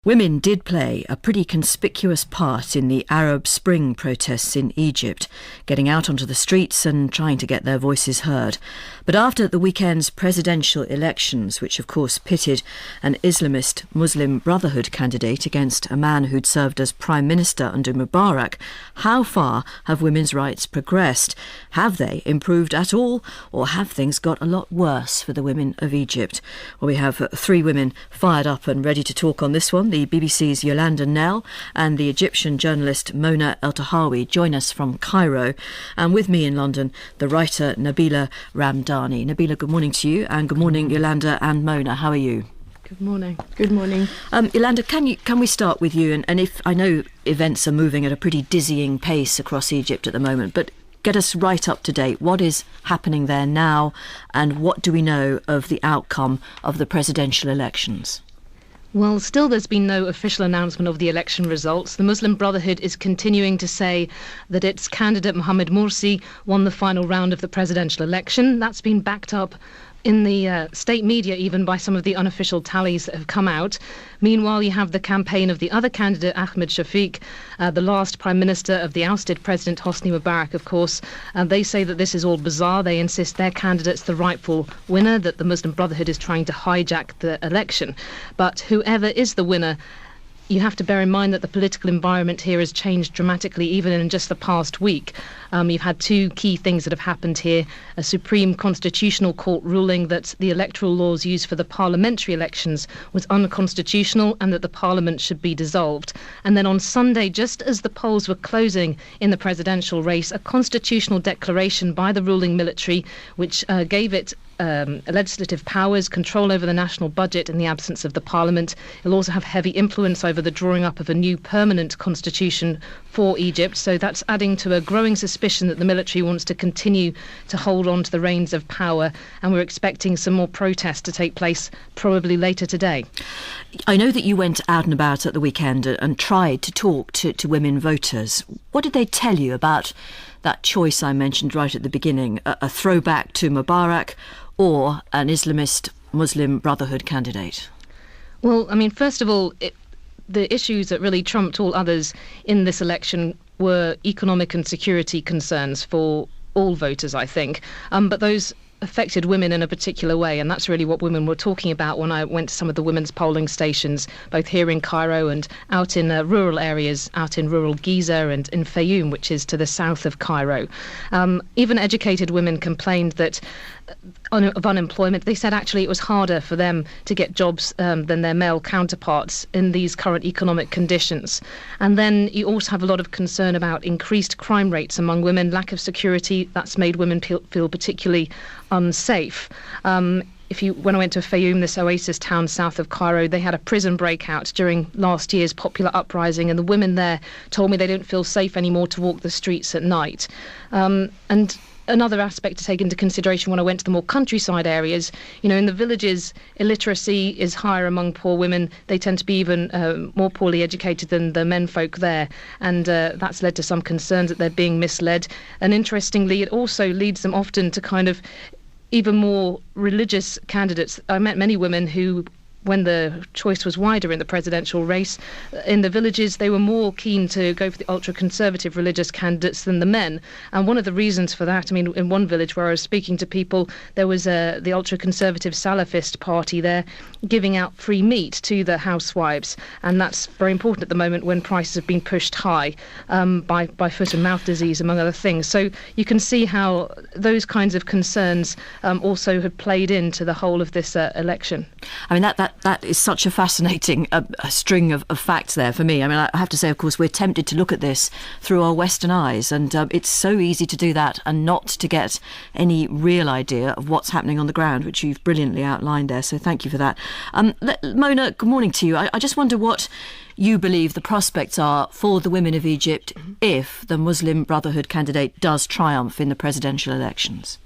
Women did play a pretty conspicuous part in the Arab Spring protests in Egypt, getting out onto the streets and trying to get their voices heard. But after the weekend's presidential elections, which of course pitted an Islamist Muslim Brotherhood candidate against a man who'd served as Prime Minister under Mubarak, how far have women's rights progressed? Have they improved at all, or have things got a lot worse for the women of Egypt? Well, we have three women fired up and ready to talk on this one. The BBC's Yolande and Knell and the Egyptian journalist Mona Eltahawy join us from Cairo. And with me in London, the writer Nabila Ramdani. Nabila, good morning to you, and good morning, Yolande and Mona. How are you? Good morning. Good morning. Yolande, can we start with you? And if I know events are moving at a pretty dizzying pace across Egypt at the moment, but get us right up to date. What is happening there now, and what do we know of the outcome of the presidential elections? Well, still there's been no official announcement of the election results. The Muslim Brotherhood is continuing to say that its candidate Mohamed Morsi won the final round of the presidential election. That's been backed up in the state media even by some of the unofficial tallies that have come out. Meanwhile, you have the campaign of the other candidate, Ahmed Shafiq, the last Prime Minister of the ousted President Hosni Mubarak, of course. They say that this is all bizarre. They insist their candidate's the rightful winner, that the Muslim Brotherhood is trying to hijack the election. But whoever is the winner, you have to bear in mind that the political environment here has changed dramatically, even in just the past week. You've had two key things that have happened here. A Supreme Constitutional Court ruling that the electoral laws used for the parliamentary elections was unconstitutional and that the parliament should be dissolved. And then on Sunday, just as the polls were closing in the presidential race, a constitutional declaration by the ruling military, which gave it legislative powers, control over the national budget in the absence of the parliament. It'll also have heavy influence over the drawing up of a new permanent constitution for Egypt. So that's adding to a growing suspicion that the military wants to continue to hold on to the reins of power. And we're expecting some more protests to take place probably later today. I know that you went out and about at the weekend and tried to talk to women voters. What did they tell you about that choice I mentioned right at the beginning, a throwback to Mubarak or an Islamist Muslim Brotherhood candidate? Well, I mean, first of all, the issues that really trumped all others in this election were economic and security concerns for all voters, I think. But those affected women in a particular way, and that's really what women were talking about when I went to some of the women's polling stations, both here in Cairo and out in rural areas, out in rural Giza and in Fayoum, which is to the south of Cairo. Even educated women complained that of unemployment. They said actually it was harder for them to get jobs than their male counterparts in these current economic conditions. And then you also have a lot of concern about increased crime rates among women, lack of security. That's made women feel particularly unsafe. When I went to Fayoum, this oasis town south of Cairo, they had a prison breakout during last year's popular uprising, and the women there told me they don't feel safe anymore to walk the streets at night. And another aspect to take into consideration when I went to the more countryside areas, in the villages, illiteracy is higher among poor women. They tend to be even more poorly educated than the menfolk there. And that's led to some concerns that they're being misled. And interestingly, it also leads them often to kind of even more religious candidates. I met many women who, when the choice was wider in the presidential race, in the villages, they were more keen to go for the ultra-conservative religious candidates than the men. And one of the reasons for that, in one village where I was speaking to people, there was the ultra-conservative Salafist party there giving out free meat to the housewives. And that's very important at the moment when prices have been pushed high by foot and mouth disease, among other things. So you can see how those kinds of concerns also have played into the whole of this election. That is such a fascinating a string of facts there for me. I have to say, of course, we're tempted to look at this through our Western eyes, and it's so easy to do that and not to get any real idea of what's happening on the ground, which you've brilliantly outlined there. So thank you for that. Mona, good morning to you. I just wonder what you believe the prospects are for the women of Egypt if the Muslim Brotherhood candidate does triumph in the presidential elections.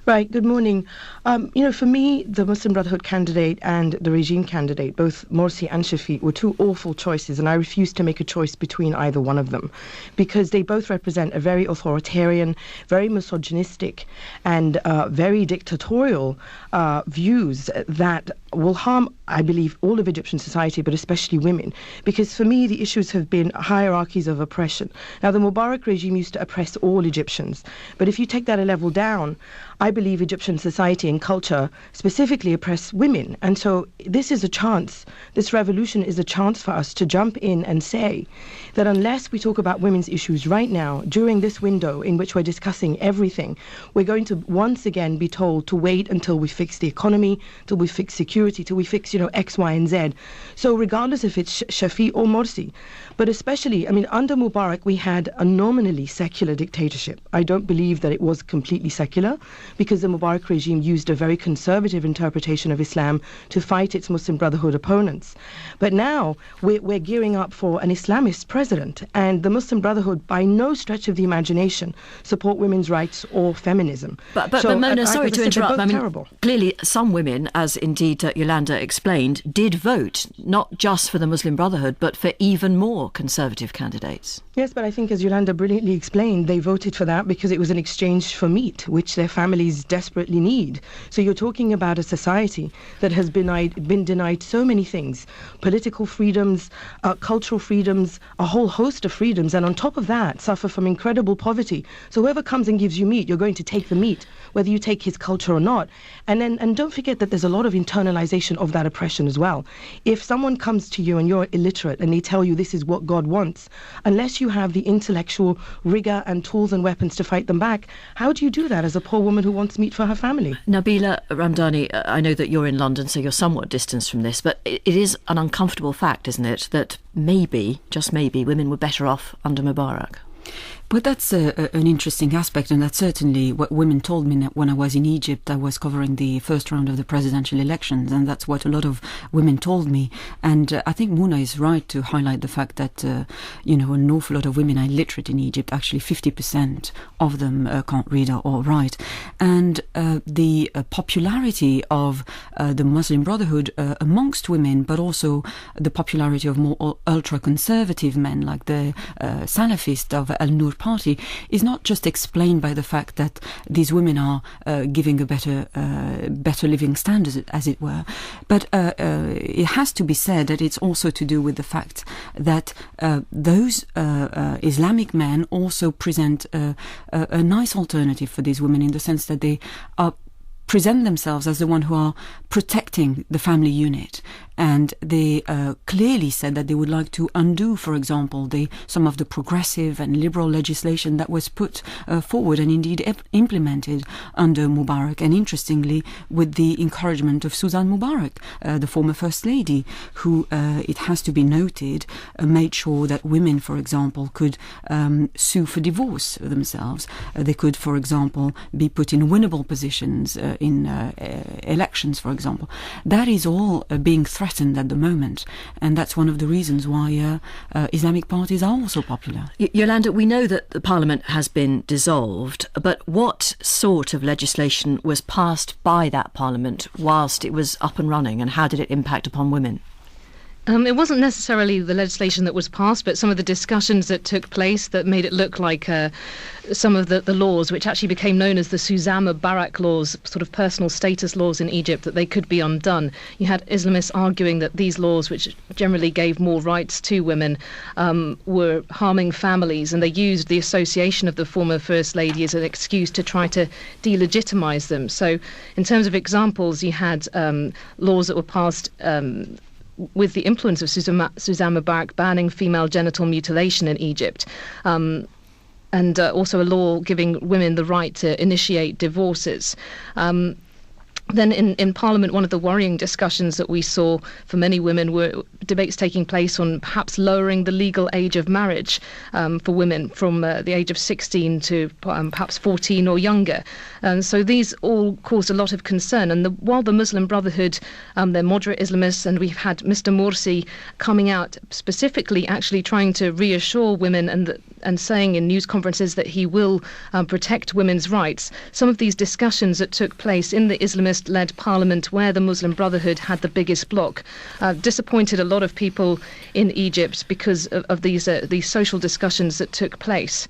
Right, good morning. For me, the Muslim Brotherhood candidate and the regime candidate, both Morsi and Shafiq, were two awful choices, and I refuse to make a choice between either one of them, because they both represent a very authoritarian, very misogynistic, and very dictatorial views that will harm, I believe, all of Egyptian society, but especially women. Because for me, the issues have been hierarchies of oppression. Now, the Mubarak regime used to oppress all Egyptians, but if you take that a level down, I believe Egyptian society and culture specifically oppress women. And so this is a chance, this revolution is a chance for us to jump in and say that unless we talk about women's issues right now, during this window in which we're discussing everything, we're going to once again be told to wait until we fix the economy, till we fix security, till we fix, X, Y, and Z. So regardless if it's Shafiq or Morsi, but especially, under Mubarak, we had a nominally secular dictatorship. I don't believe that it was completely secular, because the Mubarak regime used a very conservative interpretation of Islam to fight its Muslim Brotherhood opponents. But now we're gearing up for an Islamist president, and the Muslim Brotherhood, by no stretch of the imagination, support women's rights or feminism. But Mona, sorry to interrupt. Terrible. Clearly some women, as indeed Yolande explained, did vote not just for the Muslim Brotherhood, but for even more conservative candidates. Yes, but I think, as Yolande brilliantly explained, they voted for that because it was an exchange for meat, which their families desperately need. So you're talking about a society that has been denied so many things: political freedoms, cultural freedoms, a whole host of freedoms, and on top of that, suffer from incredible poverty. So whoever comes and gives you meat, you're going to take the meat, whether you take his culture or not. And don't forget that there's a lot of internalization of that oppression as well. If someone comes to you and you're illiterate and they tell you this is what God wants, unless you have the intellectual rigor and tools and weapons to fight them back, how do you do that as a poor woman who wants meat for her family? Nabila Ramdani, I know that you're in London, so you're somewhat distanced from this, but it is an uncomfortable fact, isn't it, that maybe, just maybe, women were better off under Mubarak? But that's an interesting aspect, and that's certainly what women told me when I was in Egypt. I was covering the first round of the presidential elections, and that's what a lot of women told me. And I think Mona is right to highlight the fact that, an awful lot of women are illiterate in Egypt. Actually, 50% of them can't read or write. And the popularity of the Muslim Brotherhood amongst women, but also the popularity of more ultra-conservative men like the Salafist of Al-Nur party, is not just explained by the fact that these women are giving a better living standard, as it were, but it has to be said that it's also to do with the fact that those Islamic men also present a nice alternative for these women, in the sense that they present themselves as the one who are protecting the family unit. And they clearly said that they would like to undo, for example, some of the progressive and liberal legislation that was put forward and indeed implemented under Mubarak. And interestingly, with the encouragement of Susan Mubarak, the former First Lady, who, it has to be noted, made sure that women, for example, could sue for divorce themselves. They could, for example, be put in winnable positions in elections, for example. That is all being threatened at the moment, and that's one of the reasons why Islamic parties are also popular. Yolande, we know that the Parliament has been dissolved, but what sort of legislation was passed by that Parliament whilst it was up and running, and how did it impact upon women? It wasn't necessarily the legislation that was passed, but some of the discussions that took place that made it look like some of the laws, which actually became known as the Susan Mubarak laws, sort of personal status laws in Egypt, that they could be undone. You had Islamists arguing that these laws, which generally gave more rights to women, were harming families, and they used the association of the former First Lady as an excuse to try to delegitimize them. So in terms of examples, you had laws that were passed with the influence of Susan Mubarak, banning female genital mutilation in Egypt, and also a law giving women the right to initiate divorces. Then in Parliament, one of the worrying discussions that we saw for many women were debates taking place on perhaps lowering the legal age of marriage for women from the age of 16 to perhaps 14 or younger. And so these all caused a lot of concern. And while the Muslim Brotherhood, they're moderate Islamists, and we've had Mr. Morsi coming out specifically actually trying to reassure women and saying in news conferences that he will protect women's rights. Some of these discussions that took place in the Islamist-led parliament where the Muslim Brotherhood had the biggest bloc disappointed a lot of people in Egypt because of these social discussions that took place.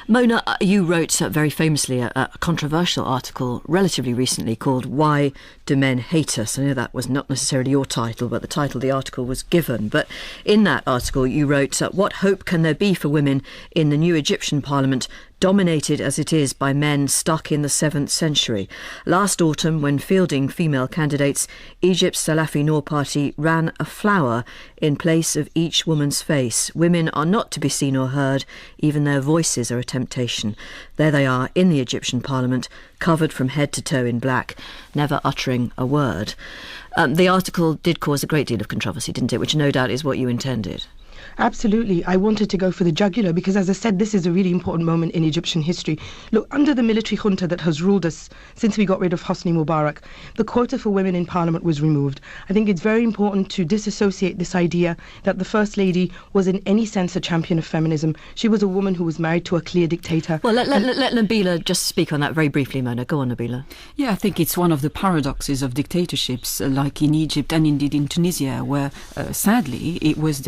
Mona, you wrote very famously a controversial article relatively recently called Why Domen Hater. So I know that was not necessarily your title, but the title of the article was given. But in that article you wrote, what hope can there be for women in the new Egyptian parliament, dominated as it is by men stuck in the 7th century? Last autumn, when fielding female candidates, Egypt's Salafi Noor party ran a flower in place of each woman's face. Women are not to be seen or heard, even their voices are a temptation. There they are in the Egyptian parliament, covered from head to toe in black, never uttering a word. The article did cause a great deal of controversy, didn't it, which no doubt is what you intended. Absolutely. I wanted to go for the jugular because, as I said, this is a really important moment in Egyptian history. Look, under the military junta that has ruled us since we got rid of Hosni Mubarak, the quota for women in parliament was removed. I think it's very important to disassociate this idea that the First Lady was in any sense a champion of feminism. She was a woman who was married to a clear dictator. Well, let Nabila just speak on that very briefly, Mona. Go on, Nabila. Yeah, I think it's one of the paradoxes of dictatorships, like in Egypt and indeed in Tunisia, where sadly it was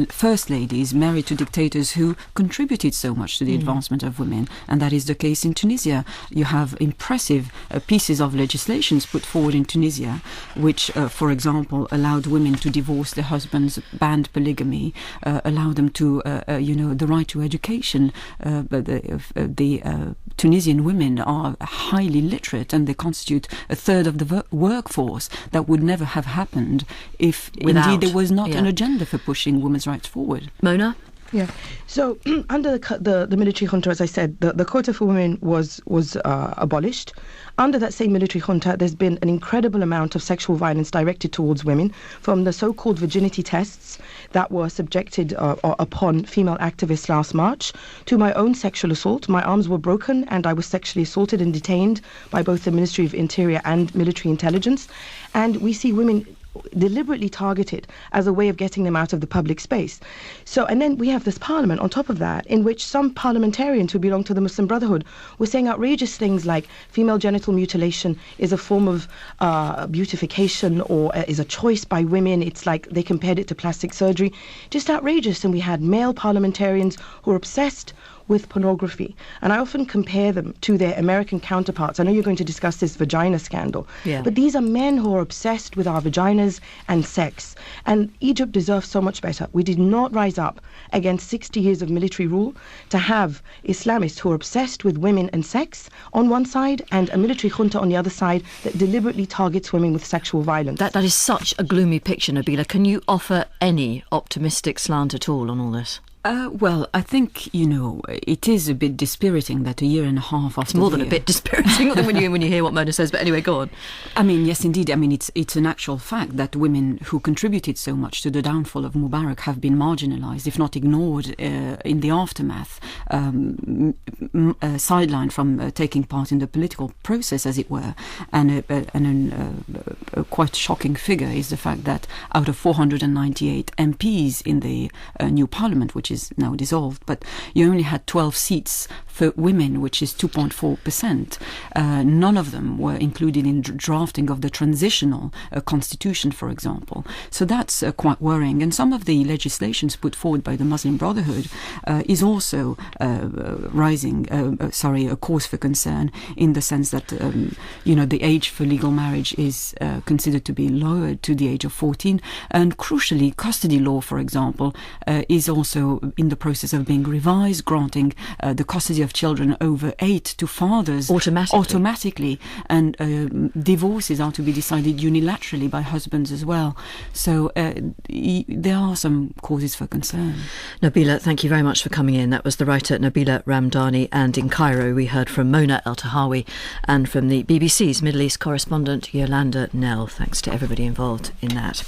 first ladies married to dictators who contributed so much to the advancement of women, and that is the case in Tunisia. You have impressive pieces of legislations put forward in Tunisia, which, for example, allowed women to divorce their husbands, banned polygamy, allowed them to, the right to education. The Tunisian women are highly literate, and they constitute a third of the workforce. That would never have happened if indeed there was not an agenda for pushing women's rights forward. Mona? Yeah. So under the military junta, as I said, the quota for women was abolished. Under that same military junta, there's been an incredible amount of sexual violence directed towards women, from the so-called virginity tests that were subjected upon female activists last March, to my own sexual assault. My arms were broken and I was sexually assaulted and detained by both the Ministry of Interior and military intelligence. And we see women deliberately targeted as a way of getting them out of the public space. So, and then we have this parliament on top of that, in which some parliamentarians who belong to the Muslim Brotherhood were saying outrageous things like female genital mutilation is a form of beautification or is a choice by women. It's like they compared it to plastic surgery. Just outrageous. And we had male parliamentarians who were obsessed with pornography. And I often compare them to their American counterparts. I know you're going to discuss this vagina scandal, but these are men who are obsessed with our vaginas and sex. And Egypt deserves so much better. We did not rise up against 60 years of military rule to have Islamists who are obsessed with women and sex on one side and a military junta on the other side that deliberately targets women with sexual violence. That is such a gloomy picture, Nabila. Can you offer any optimistic slant at all on all this? Well, I think, it is a bit dispiriting that a year and a half after... It's more than a bit dispiriting when you hear what Mona says, but anyway, go on. I mean, yes, indeed. I mean, it's an actual fact that women who contributed so much to the downfall of Mubarak have been marginalised, if not ignored, in the aftermath, sidelined from taking part in the political process, as it were. And a quite shocking figure is the fact that out of 498 MPs in the new parliament, which is now dissolved, but you only had 12 seats for women, which is 2.4%. None of them were included in drafting of the transitional constitution, for example. So that's quite worrying. And some of the legislations put forward by the Muslim Brotherhood is also raising a cause for concern, in the sense that the age for legal marriage is considered to be lowered to the age of 14, and crucially, custody law, for example, is also in the process of being revised, granting the custody custody of children over 8 to fathers automatically, and divorces are to be decided unilaterally by husbands as well. So there are some causes for concern. Nabila, thank you very much for coming in. That was the writer Nabila Ramdani, and in Cairo we heard from Mona Eltahawy and from the BBC's Middle East correspondent Yolande Knell. Thanks to everybody involved in that.